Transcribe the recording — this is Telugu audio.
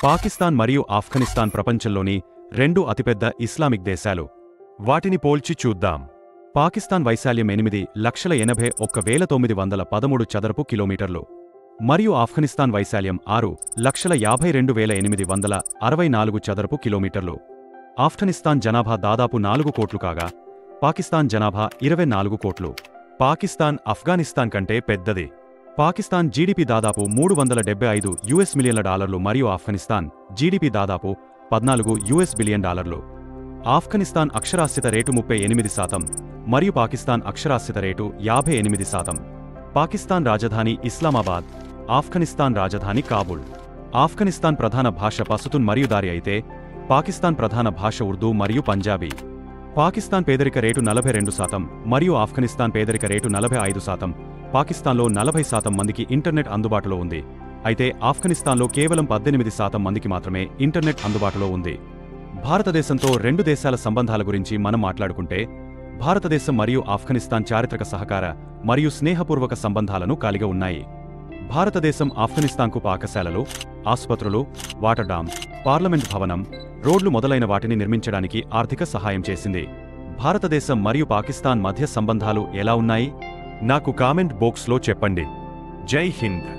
పాకిస్తాన్ మరియు ఆఫ్ఘనిస్తాన్ ప్రపంచంలోని రెండు అతిపెద్ద ఇస్లామిక్ దేశాలు. వాటిని పోల్చి చూద్దాం. పాకిస్తాన్ వైశాల్యం 8,81,913 చదరపు కిలోమీటర్లు మరియు ఆఫ్ఘనిస్తాన్ వైశాల్యం 6,52,864 చదరపు కిలోమీటర్లు. ఆఫ్ఘనిస్తాన్ జనాభా దాదాపు 4 కోట్లు కాగా పాకిస్తాన్ జనాభా 24 కోట్లు. పాకిస్తాన్ ఆఫ్ఘనిస్తాన్ కంటే పెద్దది. పాకిస్తాన్ జీడీపీ దాదాపు $375 మిలియన్ల మరియు ఆఫ్ఘనిస్తాన్ జీడీపీ దాదాపు $14 బిలియన్. ఆఫ్ఘనిస్తాన్ అక్షరాస్యత రేటు 38% మరియు పాకిస్తాన్ అక్షరాస్యత రేటు 58%. పాకిస్తాన్ రాజధాని ఇస్లామాబాద్, ఆఫ్ఘనిస్తాన్ రాజధాని కాబూల్. ఆఫ్ఘనిస్తాన్ ప్రధాన భాష పసుతున్ మరియు దారి అయితే పాకిస్తాన్ ప్రధాన భాష ఉర్దూ మరియు పంజాబీ. పాకిస్తాన్ పేదరిక రేటు 42% మరియు ఆఫ్ఘనిస్తాన్ పేదరిక రేటు 45%. పాకిస్తాన్లో 40% మందికి ఇంటర్నెట్ అందుబాటులో ఉంది, అయితే ఆఫ్ఘనిస్తాన్లో కేవలం 18% మందికి మాత్రమే ఇంటర్నెట్ అందుబాటులో ఉంది. భారతదేశంతో రెండు దేశాల సంబంధాల గురించి మనం మాట్లాడుకుంటే, భారతదేశం మరియు ఆఫ్ఘనిస్తాన్ చారిత్రక సహకార మరియు స్నేహపూర్వక సంబంధాలను కలిగి ఉన్నాయి. భారతదేశం ఆఫ్ఘనిస్తాన్కు పాకశాలలు, ఆసుపత్రులు, వాటర్ డామ్, పార్లమెంట్ భవనం, రోడ్లు మొదలైన వాటిని నిర్మించడానికి ఆర్థిక సహాయం చేసింది. భారతదేశం మరియు పాకిస్తాన్ మధ్య సంబంధాలు ఎలా ఉన్నాయి? నాకు కామెంట్ బాక్స్లో చెప్పండి. జై హింద్.